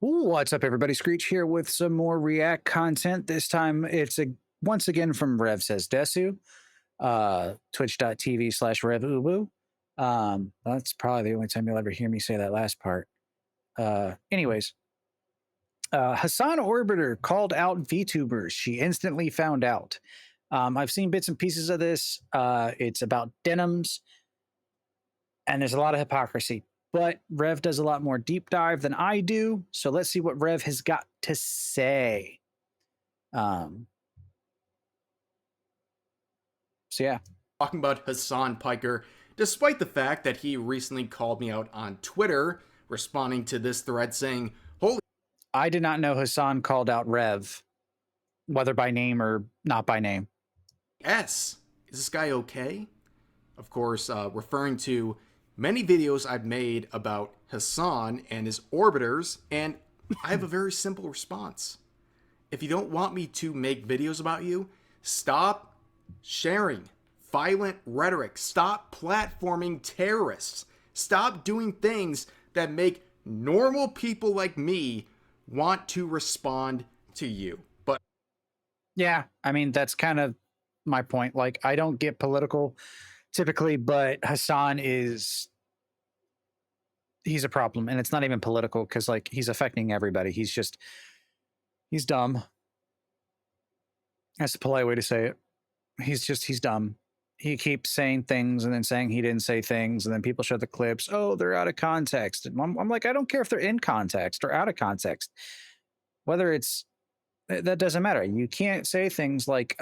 What's up, everybody? Screech here with some more React content. This time it's once again from Rev Says Desu, twitch.tv/RevUbu. That's probably the only time you'll ever hear me say that last part. Anyways, Hassan Orbiter called out VTubers. She instantly found out. I've seen bits and pieces of this. It's about Denims, and there's a lot of hypocrisy. But Rev does a lot more deep dive than I do. So let's see what Rev has got to say. So yeah. Talking about Hassan Piker, despite the fact that he recently called me out on Twitter, responding to this thread saying, holy... I did not know Hassan called out Rev, whether by name or not by name. Is this guy okay? Of course, referring to many videos I've made about Hassan and his orbiters, and I have a very simple response. If you don't want me to make videos about you, stop sharing violent rhetoric. Stop platforming terrorists. Stop doing things that make normal people like me want to respond to you. But yeah, I mean, that's kind of my point. Like, I don't get political typically, but Hassan he's a problem, and it's not even political because like he's affecting everybody. He's dumb. That's a polite way to say it. He's dumb. He keeps saying things and then saying he didn't say things, and then people show the clips. Oh, they're out of context. And I'm like, I don't care if they're in context or out of context. Whether that doesn't matter. You can't say things like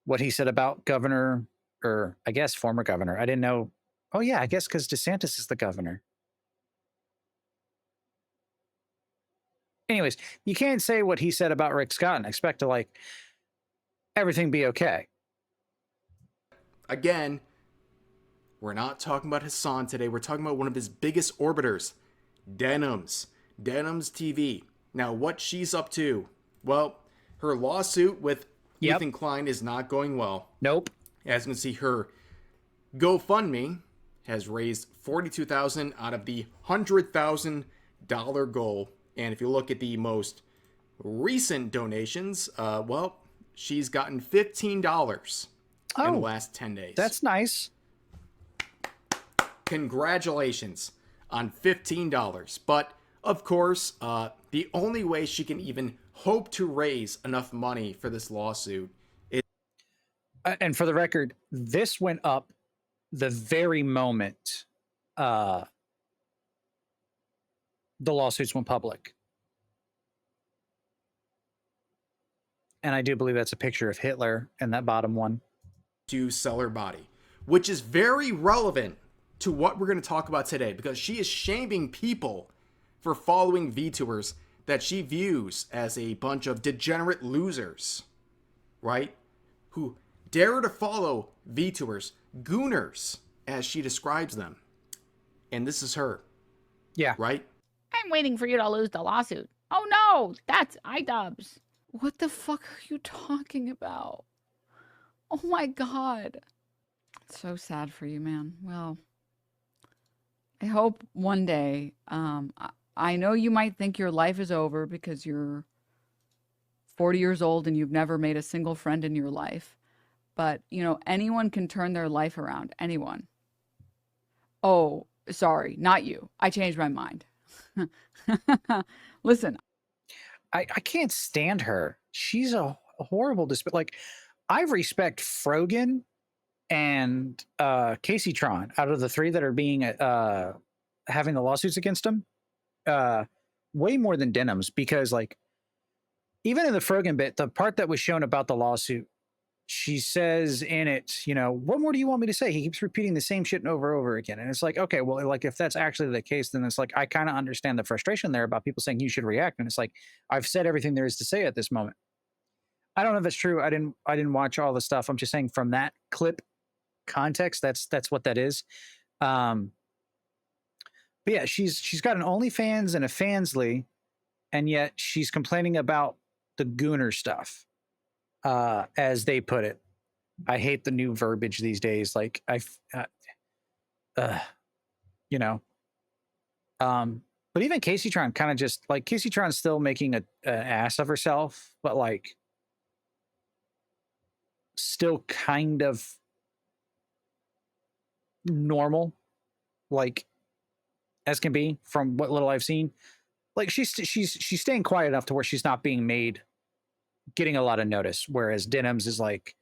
what he said about governor, or I guess former governor. I didn't know. Oh yeah, I guess because DeSantis is the governor. Anyways, you can't say what he said about Rick Scott and expect to like everything be okay. Again, we're not talking about Hassan today. We're talking about one of his biggest orbiters, Denims. Denims TV. Now, what she's up to? Well, her lawsuit with Ethan Klein is not going well. Nope. As you can see, her GoFundMe has raised $42,000 out of the $100,000 goal. And if you look at the most recent donations, well, she's gotten $15 in the last 10 days. That's nice. Congratulations on $15. But, of course, the only way she can even hope to raise enough money for this lawsuit is... And for the record, this went up the very moment the lawsuits went public. And I do believe that's a picture of Hitler in that bottom one. To sell her body, which is very relevant to what we're going to talk about today, because she is shaming people for following VTubers that she views as a bunch of degenerate losers, right? Who dare to follow VTubers, gooners, as she describes them. And this is her. Yeah. Right? I'm waiting for you to lose the lawsuit. Oh no, that's iDubbbz. What the fuck are you talking about? Oh my god. It's so sad for you, man. Well, I hope one day, I know you might think your life is over because you're 40 years old and you've never made a single friend in your life. But, you know, anyone can turn their life around. Anyone. Oh, sorry, not you. I changed my mind. Listen. I can't stand her. She's a horrible like, I respect Frogan and Casey Tron out of the three that are being having the lawsuits against him. Way more than Denims, because like even in the Frogan bit, the part that was shown about the lawsuit, she says in it, you know, what more do you want me to say? He keeps repeating the same shit over and over again. And it's like, okay, well, like if that's actually the case, then it's like, I kind of understand the frustration there about people saying you should react. And it's like, I've said everything there is to say at this moment. I don't know if it's true. I didn't watch all the stuff. I'm just saying from that clip context, that's what that is. But yeah, she's got an OnlyFans and a Fansly, and yet she's complaining about the gooner stuff. As they put it. I hate the new verbiage these days. Like you know, But even Casey Tron kind of just like Casey Tron's still making an ass of herself, but like still kind of normal, like as can be from what little I've seen. Like she's staying quiet enough to where she's not being made getting a lot of notice. Whereas Denims is like,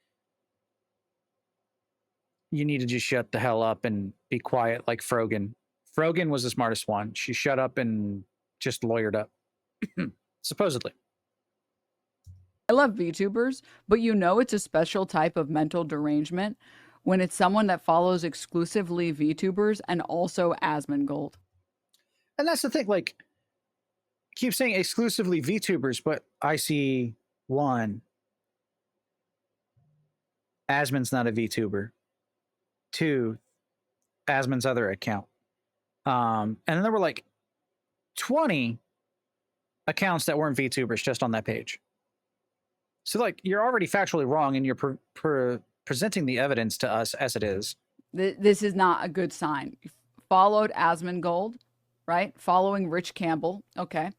you need to just shut the hell up and be quiet, like Frogan. Frogan was the smartest one. She shut up and just lawyered up, supposedly. I love VTubers, but you know it's a special type of mental derangement when it's someone that follows exclusively VTubers and also Asmongold. And that's the thing, like, keep saying exclusively VTubers, but I see one, Asmon's not a VTuber. Two, Asmon's other account. And then there were like 20 accounts that weren't VTubers just on that page. So like you're already factually wrong and you're presenting the evidence to us as it is. This is not a good sign. You followed Asmongold, right? Following Rich Campbell. Okay.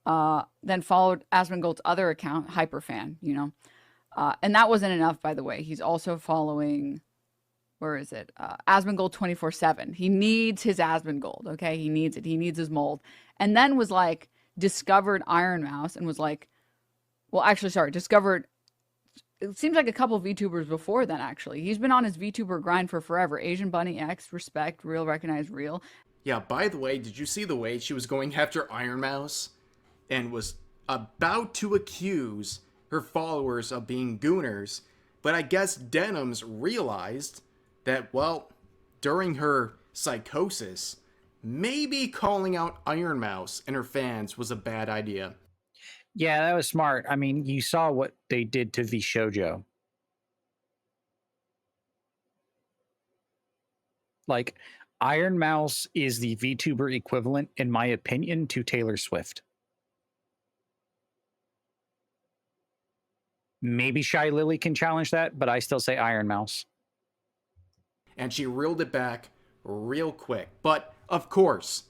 Then followed Asmongold's other account, Hyperfan, you know. And that wasn't enough, by the way. He's also following, where is it? Asmongold 24/7. He needs his Asmongold, okay? He needs it. He needs his mold. And then was like, discovered Iron Mouse and was like, well, actually, sorry, discovered, it seems like a couple of VTubers before then, actually. He's been on his VTuber grind for forever. Asian Bunny X, Respect, Real, Recognize Real. Yeah, by the way, did you see the way she was going after Iron Mouse and was about to accuse her followers of being gooners? But I guess Denims realized that, well, during her psychosis, maybe calling out Iron Mouse and her fans was a bad idea. Yeah, that was smart. I mean, you saw what they did to V Shoujo. Like, Iron Mouse is the VTuber equivalent, in my opinion, to Taylor Swift. Maybe Shy Lily can challenge that, but I still say Iron Mouse. And she reeled it back real quick. But, of course,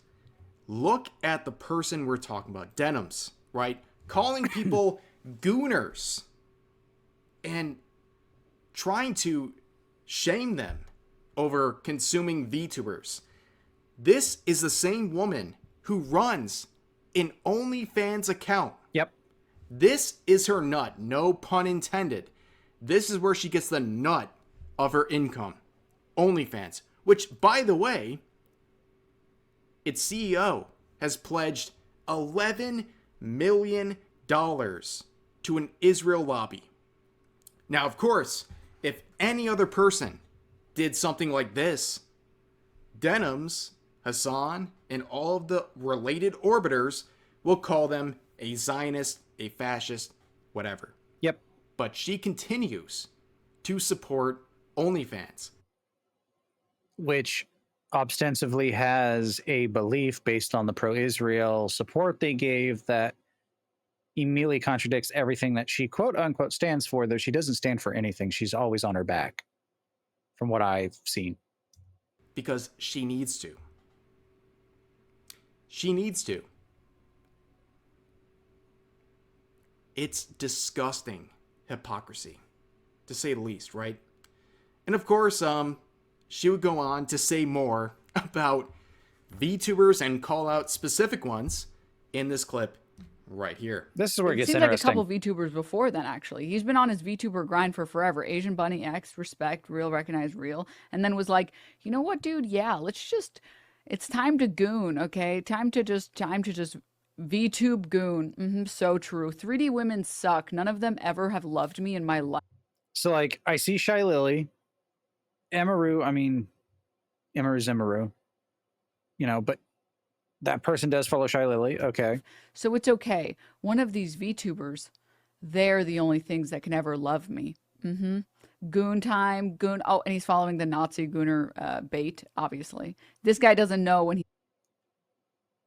look at the person we're talking about, Denims, right? Calling people gooners and trying to shame them over consuming VTubers. This is the same woman who runs an OnlyFans account. Yep. This is her nut, no pun intended. This is where she gets the nut of her income. OnlyFans, which, by the way, its CEO has pledged $11 million to an Israel lobby. Now, of course, if any other person did something like this, Denims, Hassan, and all of the related orbiters will call them a Zionist, a fascist, whatever. Yep. But she continues to support OnlyFans, which ostensibly has a belief based on the pro-Israel support they gave that immediately contradicts everything that she quote unquote stands for, though she doesn't stand for anything. She's always on her back, from what I've seen. because she needs to. She needs to. It's disgusting hypocrisy, to say the least, right? And of course, she would go on to say more about VTubers and call out specific ones in this clip right here. This is where it gets seems like a interesting. couple of VTubers before then, actually. He's been on his VTuber grind for forever. Asian Bunny X, Respect, Real, Recognize Real. And then was like, you know what, dude? Yeah, let's just, it's time to goon, okay? Time to just VTube goon. So true. 3D women suck. None of them ever have loved me in my life. So, like, I see Shy Lily, Emaru, Emaru's Emaru, you know, but that person does follow Shy Lily. Okay. So it's okay. One of these VTubers, they're the only things that can ever love me. Goon time, goon. Oh, and he's following the Nazi gooner bait, obviously. This guy doesn't know when he.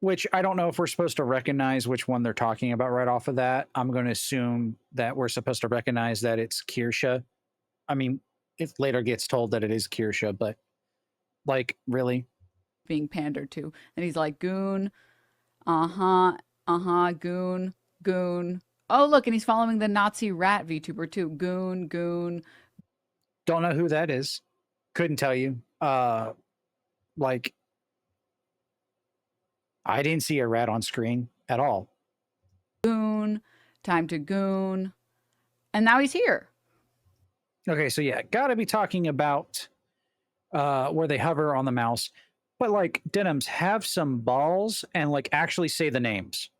Which I don't know if we're supposed to recognize which one they're talking about right off of that. I'm going to assume that we're supposed to recognize that it's Kirsha. I mean, it later gets told that it is Kirsha, but like, really? Being pandered to. And he's like, goon, Goon, goon. Oh, look, and he's following the Nazi rat VTuber too. Goon, goon. Don't know who that is. Couldn't tell you. Like, I didn't see a rat on screen at all. Goon, time to goon. And now he's here. Okay, so yeah, gotta be talking about where they hover on the mouse. But like, Denims, have some balls and like actually say the names.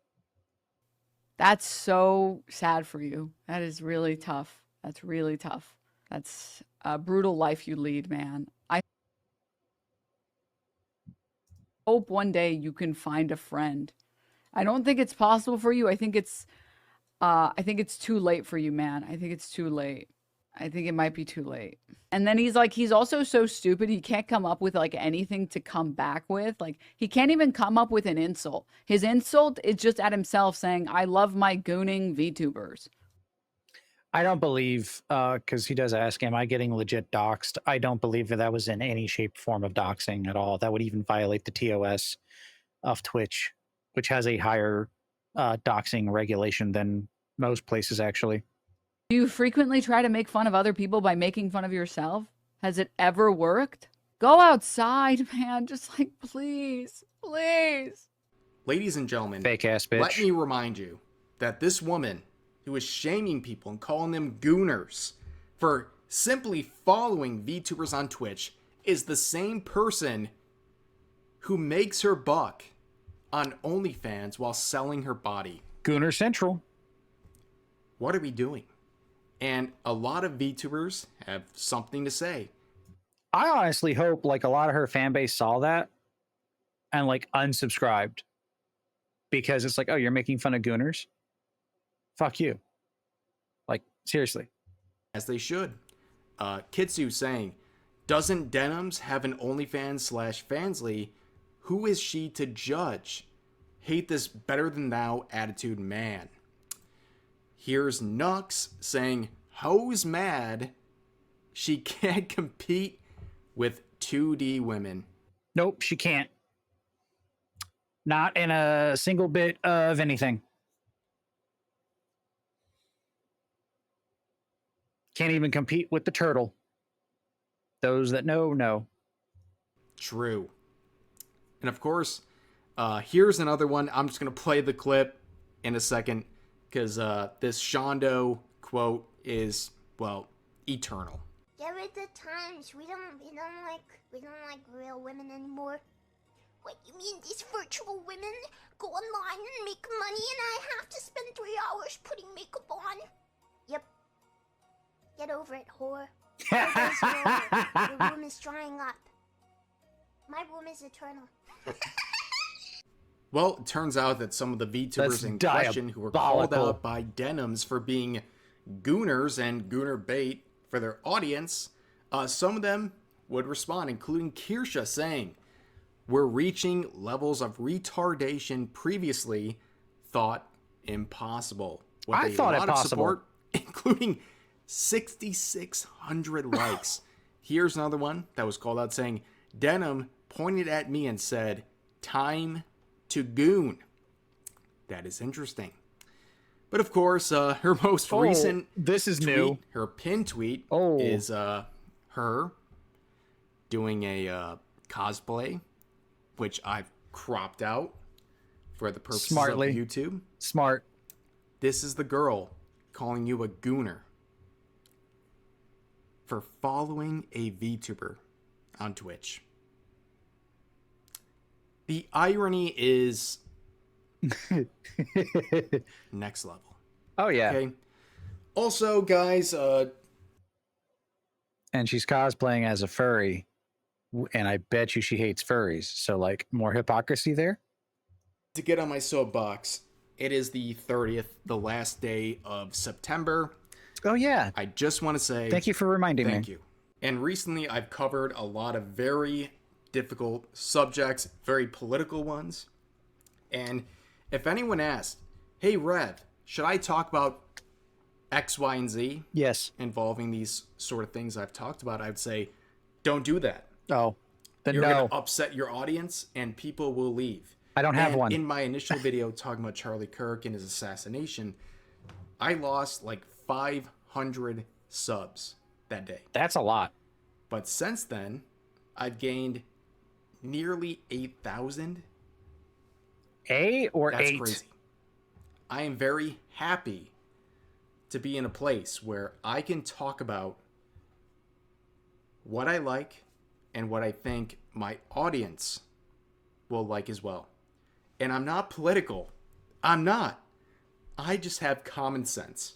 That's so sad for you. That is really tough. That's really tough. That's a brutal life you lead, man. I hope one day you can find a friend. I don't think it's possible for you. I think it's too late for you, man. I think it's too late. I think it might be too late. And then he's also so stupid. He can't come up with like anything to come back with. Like he can't even come up with an insult. His insult is just at himself saying, I love my gooning VTubers. I don't believe, because he does ask, am I getting legit doxxed? I don't believe that was in any shape, form of doxing at all. That would even violate the TOS of Twitch, which has a higher doxing regulation than most places, actually. Do you frequently try to make fun of other people by making fun of yourself? Has it ever worked? Go outside, man. Just like, please, please. Ladies and gentlemen, Fake ass bitch. let me remind you that this woman who is shaming people and calling them gooners for simply following VTubers on Twitch is the same person who makes her buck on OnlyFans while selling her body. Gooner Central. What are we doing? And a lot of VTubers have something to say. I honestly hope like a lot of her fan base saw that and like unsubscribed because it's like, oh, you're making fun of gooners? Fuck you. Like, seriously. As they should. Kitsu saying, doesn't Denims have an OnlyFans/Fansly? Who is she to judge? Hate this better than thou attitude man. Here's Nux saying, ho's mad she can't compete with 2D women. Nope, she can't. Not in a single bit of anything. Can't even compete with the turtle. Those that know. True. And of course, here's another one. I'm just going to play the clip in a second because this Shondo quote is, well, eternal. There are the times we don't like real women anymore. What, you mean these virtual women go online and make money and I have to spend 3 hours putting makeup on? Yep. Get over it, whore. Your days are over. Your room is drying up. My room is eternal. Well, it turns out that some of the VTubers That's in question who were called diabolical. out by Denims for being gooners and gooner bait for their audience, some of them would respond, including Kirsha saying, we're reaching levels of retardation previously thought impossible. With I thought it possible. Support, including 6,600 likes. Here's another one that was called out saying, Denim pointed at me and said, time to goon. That is interesting. But of course, her most recent this is tweet, new. her pinned tweet Oh. is her doing a cosplay, which I've cropped out for the purposes Smartly. of YouTube. Smart. This is the girl calling you a gooner for following a VTuber on Twitch. The irony is next level. Oh yeah. Okay. Also, guys, And she's cosplaying as a furry, and I bet you she hates furries. So like more hypocrisy there. to get on my soapbox, it is the 30th, the last day of September. Oh yeah. I just want to say Thank you for reminding me. thank you. And recently I've covered a lot of very difficult subjects, very political ones. And if anyone asked, hey Rev, should I talk about X, Y, and Z Yes. involving these sort of things I've talked about, I'd say, don't do that. Oh. Then You're no. going to upset your audience and people will leave. I don't have And one. in my initial video talking about Charlie Kirk and his assassination, I lost like 500 subs that day. That's a lot. But since then, I've gained nearly 8,000. A or That's 8? crazy. I am very happy to be in a place where I can talk about what I like and what I think my audience will like as well. And I'm not political. I'm not. I just have common sense.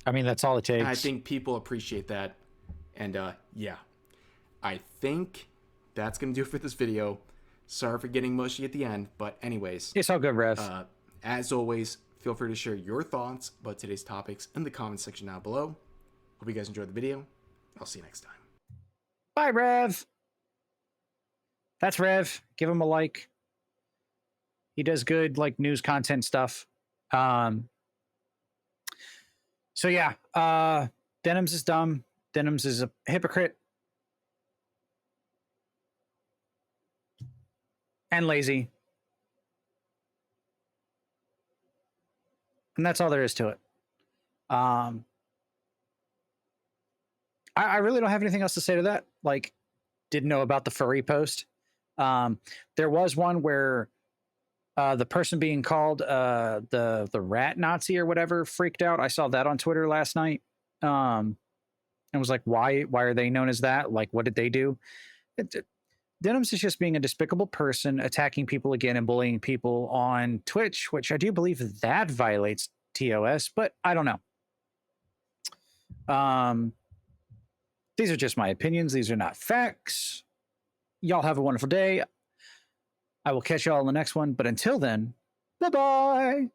I mean, that's all it takes. And I think people appreciate that. And yeah, I think that's going to do it for this video. Sorry for getting mushy at the end. But anyways, It's all good, Rev. as always, feel free to share your thoughts about today's topics in the comments section down below. Hope you guys enjoyed the video. I'll see you next time. Bye, Rev. That's Rev. Give him a like. He does good like news content stuff. So yeah, Denims is dumb. Denims is a hypocrite and lazy. And that's all there is to it. I really don't have anything else to say to that. Like, didn't know about the furry post. There was one where the person being called the rat Nazi or whatever freaked out. I saw that on Twitter last night. And was like, why are they known as that? Like, what did they do? Denims is just being a despicable person, attacking people again and bullying people on Twitch, which I do believe that violates TOS, but I don't know. These are just my opinions. These are not facts. Y'all have a wonderful day. I will catch y'all in the next one. But until then, bye-bye.